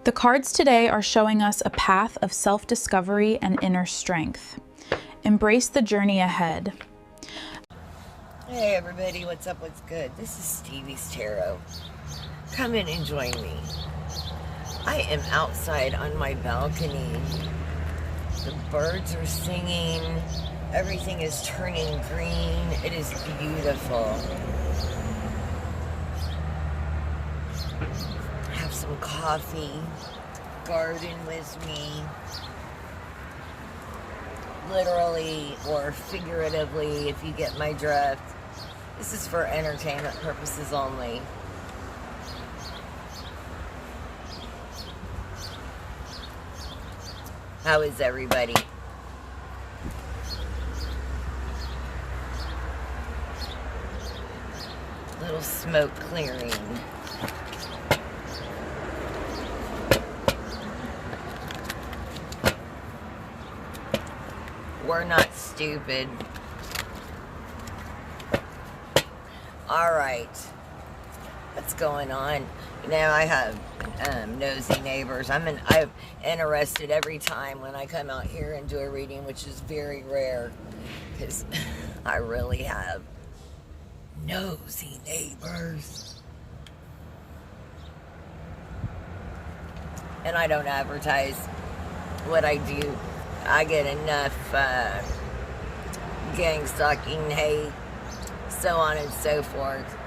The cards today are showing us a path of self-discovery and inner strength. Embrace the journey ahead. Hey everybody, what's up, what's good? This is Stevie's Tarot. Come in and join me. I am outside on my balcony. The birds are singing. Everything is turning green. It is beautiful. Have some coffee. Garden with me. Literally or figuratively, if you get my drift. This is for entertainment purposes only. How is everybody? Little smoke clearing. We're not stupid. Alright. What's going on? You know, I have nosy neighbors. I'm interested every time when I come out here and do a reading, which is very rare. Because I really have nosy neighbors. And I don't advertise what I do. I get enough gang stalking, hate, so on and so forth,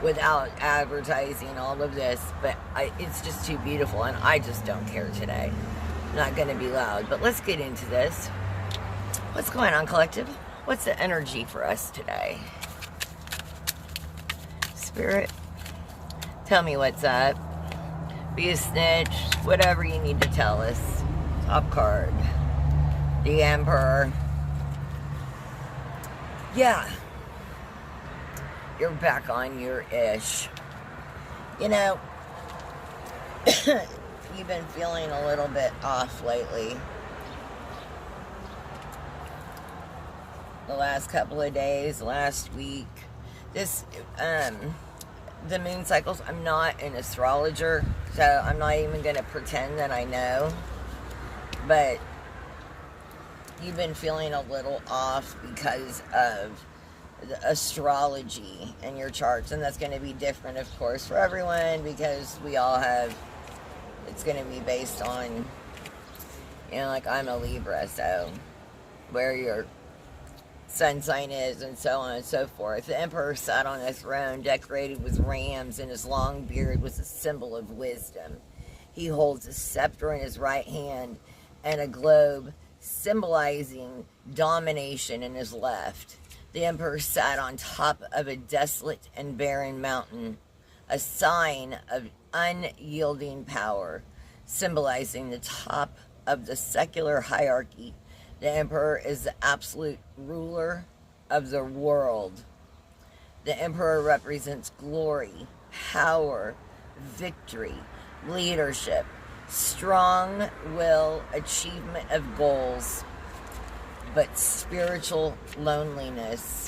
without advertising all of this. But it's just too beautiful, and I just don't care today. I'm not going to be loud, but let's get into this. What's going on, collective? What's the energy for us today? Spirit, tell me what's up. Be a snitch, whatever you need to tell us. Top card, the Emperor. Yeah, you're back on your ish. You know, you've been feeling a little bit off lately. The last couple of days, last week. This, the moon cycles, I'm not an astrologer, so I'm not even going to pretend that I know. But you've been feeling a little off because of the astrology in your charts. And that's going to be different, of course, for everyone, because we all have, it's going to be based on, you know, like I'm a Libra, so where your sun sign is and so on and so forth. The Emperor sat on a throne decorated with rams, and his long beard was a symbol of wisdom. He holds a scepter in his right hand and a globe symbolizing domination in his left. The Emperor sat on top of a desolate and barren mountain, a sign of unyielding power, symbolizing the top of the secular hierarchy. The Emperor is the absolute ruler of the world. The Emperor represents glory, power, victory, leadership, strong will, achievement of goals, but spiritual loneliness.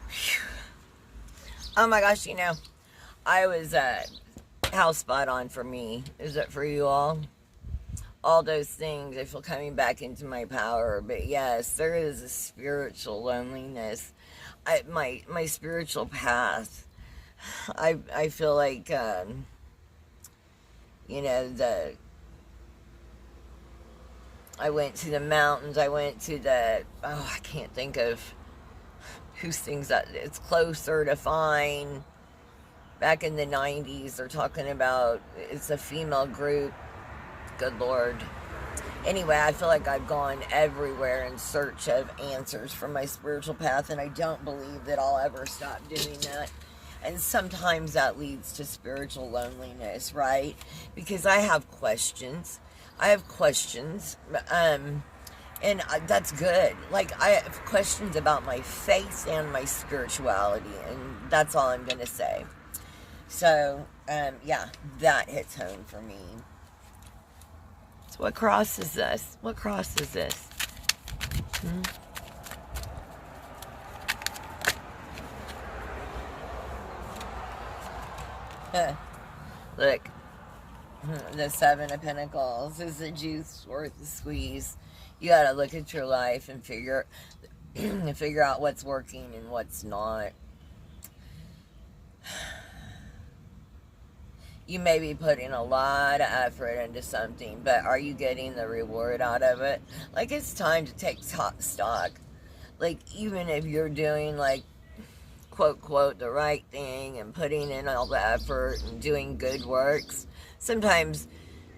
Whew. Oh my gosh, you know, I was, how spot on for me. Is it for you all? All those things, I feel coming back into my power. But yes, there is a spiritual loneliness. My spiritual path, I feel like, you know, I went to the mountains, I went to the, oh, I can't think of who sings that, it's Closer to Fine. Back in the 90s, they're talking about, it's a female group, good Lord. Anyway, I feel like I've gone everywhere in search of answers for my spiritual path, and I don't believe that I'll ever stop doing that. And sometimes that leads to spiritual loneliness, right? Because I have questions. And that's good. Like, I have questions about my faith and my spirituality, and that's all I'm going to say. So, yeah, that hits home for me. So what cross is this? What cross is this? Look, the Seven of Pentacles is the juice worth the squeeze. You gotta look at your life and figure out what's working and what's not. You may be putting a lot of effort into something, but are you getting the reward out of it? Like, it's time to take stock. Like, even if you're doing, like, quote, quote, the right thing and putting in all the effort and doing good works, sometimes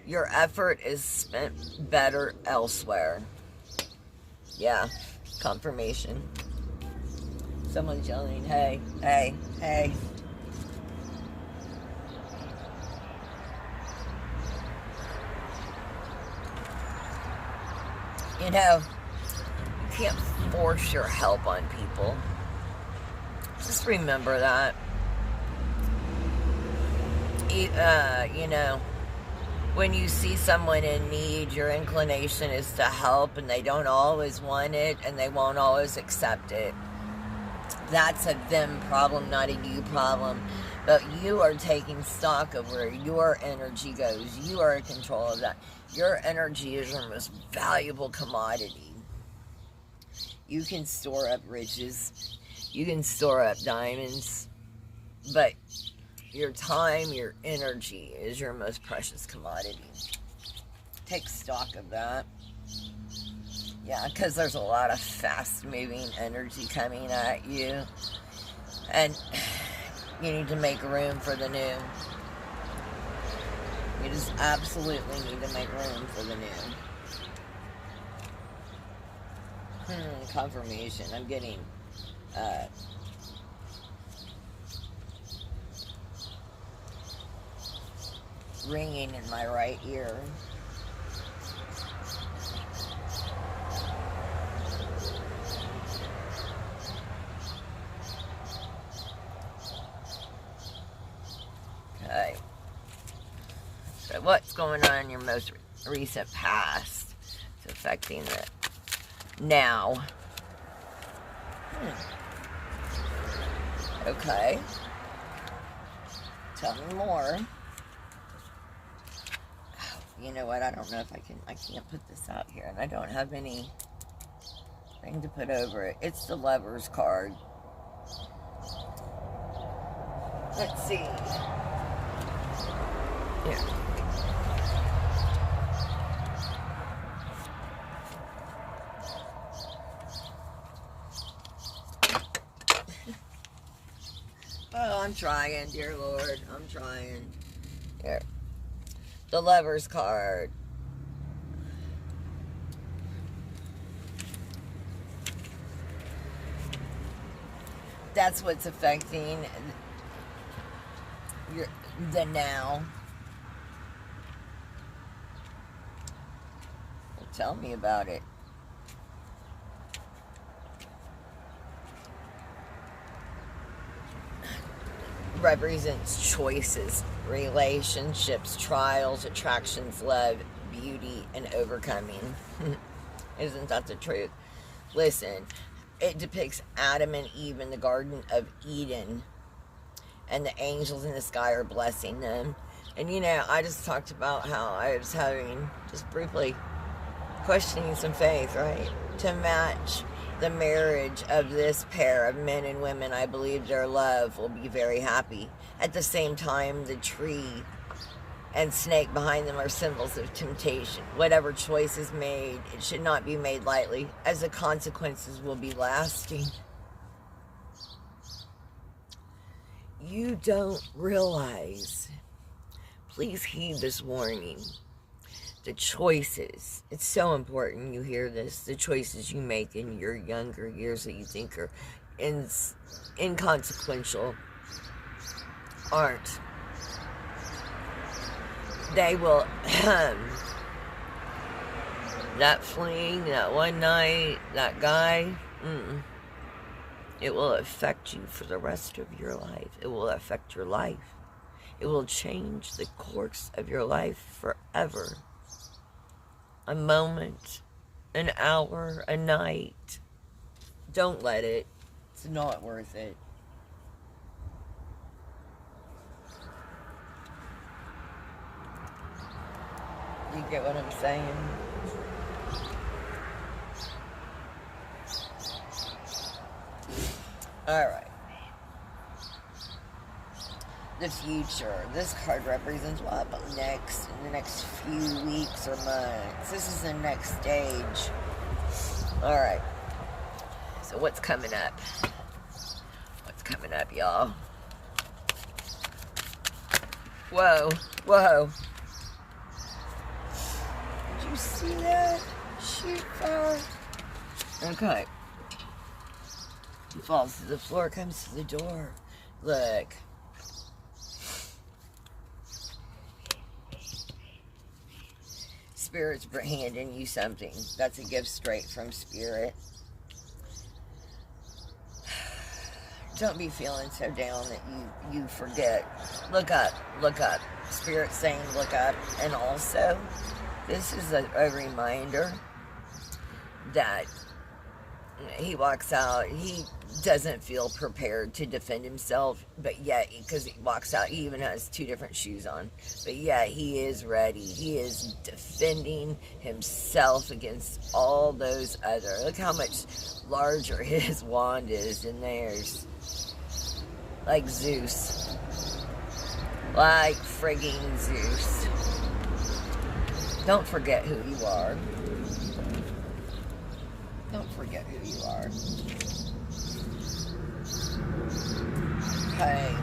your effort is spent better elsewhere. Yeah, confirmation. Someone's yelling, hey, hey, hey. You know, you can't force your help on people. Just remember that. You know, when you see someone in need, your inclination is to help, and they don't always want it, and they won't always accept it. That's a them problem, not a you problem. But you are taking stock of where your energy goes. You are in control of that. Your energy is your most valuable commodity. You can store up riches. You can store up diamonds. But your time, your energy is your most precious commodity. Take stock of that. Yeah, because there's a lot of fast-moving energy coming at you. And you need to make room for the new. You just absolutely need to make room for the new. Confirmation. I'm getting ringing in my right ear. Okay. So what's going on in your most recent past? It's affecting it now. Okay. Tell me more. You know what? I don't know if I can't put this out here, and I don't have anything to put over it. It's the Lover's card. Let's see. Here. Oh, I'm trying, dear Lord. I'm trying. Here. The Lover's card. That's what's affecting the now. Well, tell me about it. Represents choices, relationships, trials, attractions, love, beauty, and overcoming. Isn't that the truth? Listen, it depicts Adam and Eve in the Garden of Eden, and the angels in the sky are blessing them. And you know, I just talked about how I was having, just briefly, questioning some faith, right? To match the marriage of this pair of men and women, I believe their love will be very happy. At the same time, the tree and snake behind them are symbols of temptation. Whatever choice is made, it should not be made lightly, as the consequences will be lasting. You don't realize, please heed this warning, the choices, it's so important you hear this, the choices you make in your younger years that you think are inconsequential aren't. They will, that fling, that one night, that guy, it will affect you for the rest of your life. It will affect your life. It will change the course of your life forever. A moment, an hour, a night. Don't let it. It's not worth it. You get what I'm saying? Alright. The future. This card represents what next in the next few weeks or months. This is the next stage. Alright. So what's coming up? What's coming up, y'all? Whoa. Whoa. Did you see that? Shoot fire. Okay. He falls to the floor, comes to the door. Look. Spirit's handing you something. That's a gift straight from Spirit. Don't be feeling so down that you forget. Look up, look up. Spirit's saying look up. And also, this is a reminder that he walks out, he doesn't feel prepared to defend himself, but yet, because he walks out, he even has 2 different shoes on, but yet he is ready. He is defending himself against all those other. Look how much larger his wand is than theirs. Like Zeus. Like frigging Zeus. Don't forget who you are. Don't forget who you are. Okay.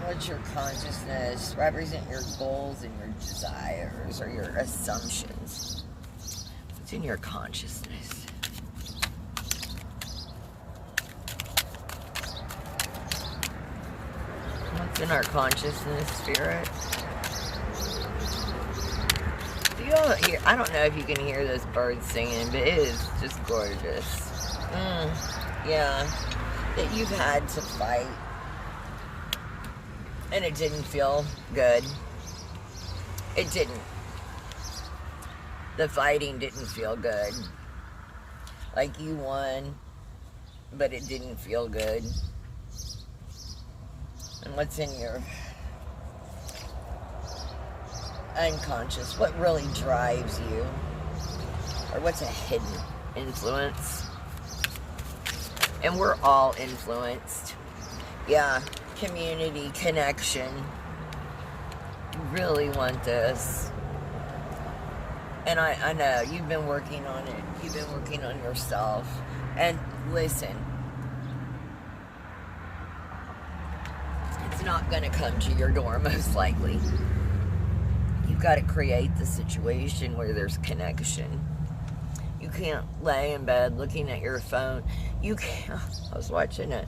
What's your consciousness? Represent your goals and your desires or your assumptions. What's in your consciousness? What's in our consciousness, Spirit? I don't know if you can hear those birds singing, but it is just gorgeous. Yeah. That you've had to fight. And it didn't feel good. It didn't. The fighting didn't feel good. Like you won, but it didn't feel good. And what's in your unconscious? What really drives you? Or what's a hidden influence? And we're all influenced. Yeah, community, connection. You really want this. And I know, you've been working on it. You've been working on yourself. And listen, it's not going to come to your door, most likely. You've got to create the situation where there's connection. You can't lay in bed looking at your phone. You can't. I was watching it.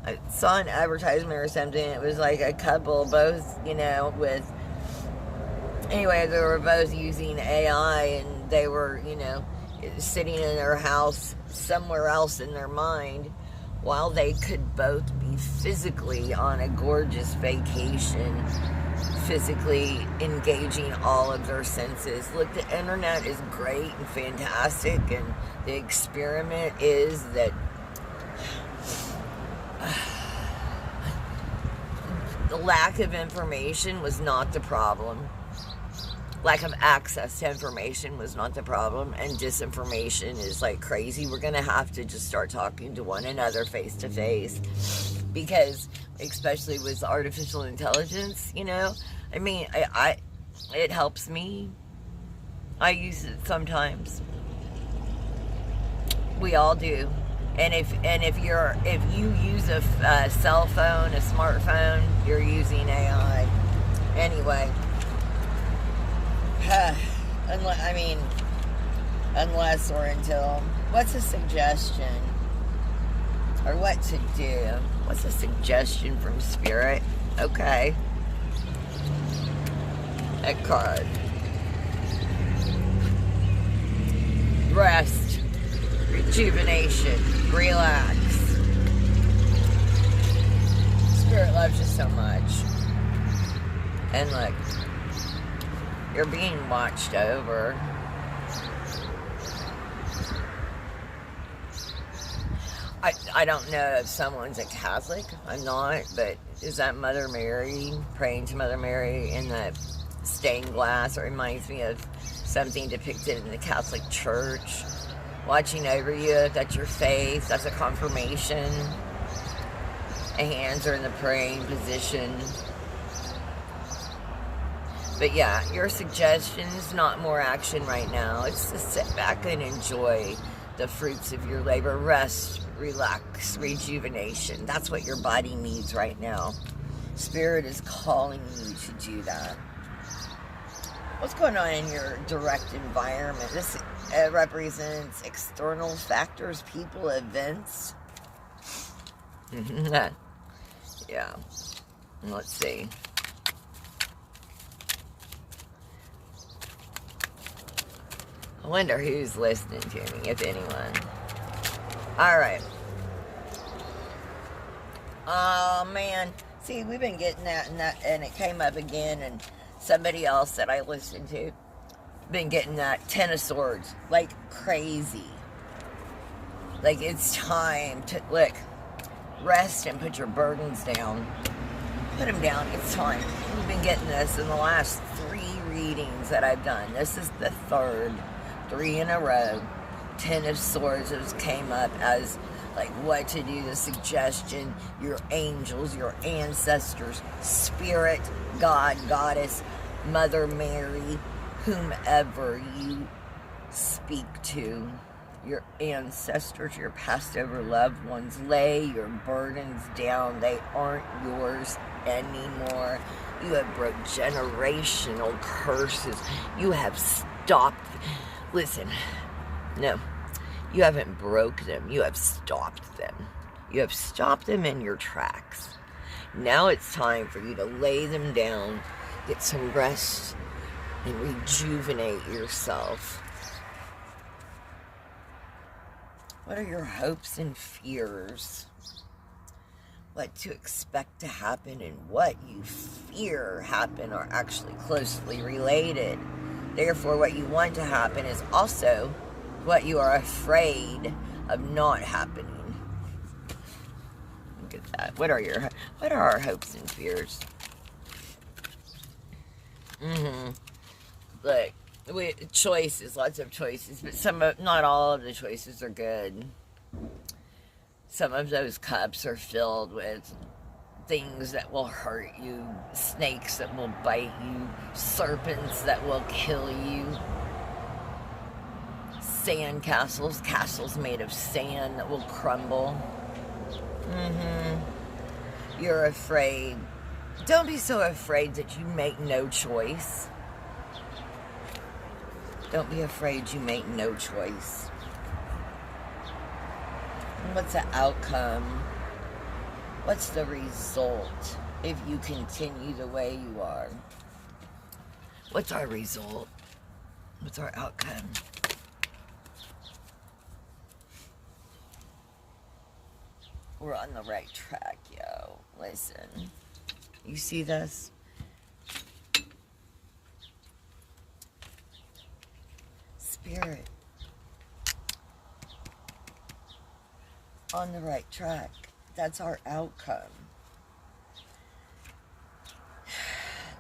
I saw an advertisement or something. It was like a couple, both, with... Anyway, they were both using AI, and they were, sitting in their house somewhere else in their mind, while they could both be physically on a gorgeous vacation, physically engaging all of their senses. Look, the internet is great and fantastic, and the experiment is that the lack of information was not the problem. Lack of access to information was not the problem, and disinformation is like crazy. We're going to have to just start talking to one another face to face, because especially with artificial intelligence, I mean, it helps me. I use it sometimes. We all do. And if you use a cell phone, a smartphone, you're using AI. Anyway. Unless or until. What's a suggestion? Or what to do? What's a suggestion from Spirit? Okay. A card. Rest. Rejuvenation. Relax. Spirit loves you so much. And look, you're being watched over. I don't know if someone's a Catholic. I'm not, but is that Mother Mary, praying to Mother Mary in the stained glass? It reminds me of something depicted in the Catholic Church, watching over you. If that's your faith, that's a confirmation. The hands are in the praying position. But yeah, your suggestion is not more action right now. It's to sit back and enjoy the fruits of your labor. Rest, relax, rejuvenation. That's what your body needs right now. Spirit is calling you to do that. What's going on in your direct environment? This represents external factors, people, events. Yeah. Let's see. I wonder who's listening to me, if anyone. Alright. Oh, man. See, we've been getting that, and it came up again, and somebody else that I listened to been getting that Ten of Swords like crazy. Like, it's time to, look, rest and put your burdens down. Put them down. It's time. We've been getting this in the last 3 readings that I've done. This is the 3rd. 3 in a row. 10 of Swords came up as like what to do, the suggestion, your angels, your ancestors, spirit, God, goddess, Mother Mary, whomever you speak to, your ancestors, your passed over loved ones. Lay your burdens down. They aren't yours anymore. You have broke generational curses. You have stopped. Listen, no, you haven't broke them. You have stopped them. You have stopped them in your tracks. Now it's time for you to lay them down, get some rest, and rejuvenate yourself. What are your hopes and fears? What to expect to happen and what you fear happen are actually closely related. Therefore, what you want to happen is also what you are afraid of not happening. Look at that. What are our hopes and fears? Look, choices, lots of choices, but not all of the choices are good. Some of those cups are filled with things that will hurt you, snakes that will bite you, serpents that will kill you, sand castles, castles made of sand that will crumble. You're afraid. Don't be so afraid that you make no choice. Don't be afraid you make no choice. What's the outcome? What's the result if you continue the way you are? What's our result? What's our outcome? We're on the right track, yo. Listen. You see this? Spirit. On the right track. That's our outcome.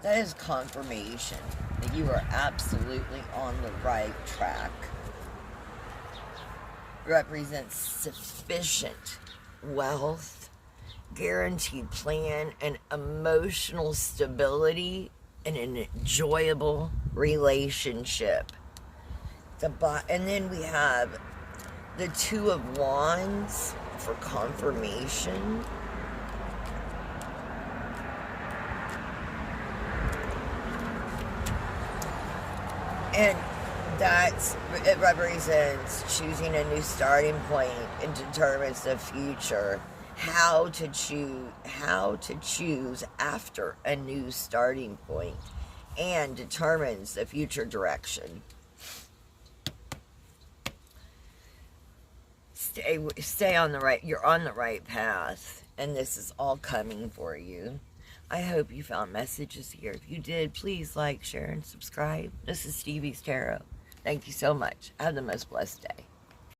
That is confirmation that you are absolutely on the right track. Represents sufficient wealth, guaranteed plan, and emotional stability, and an enjoyable relationship. And then we have the Two of Wands for confirmation. And it represents choosing a new starting point and determines the future. How to choose after a new starting point and determines the future direction. Stay on the right, you're on the right path, and this is all coming for you. I hope you found messages here. If you did, please like, share, and subscribe. This is Stevie's Tarot. Thank you so much. Have the most blessed day.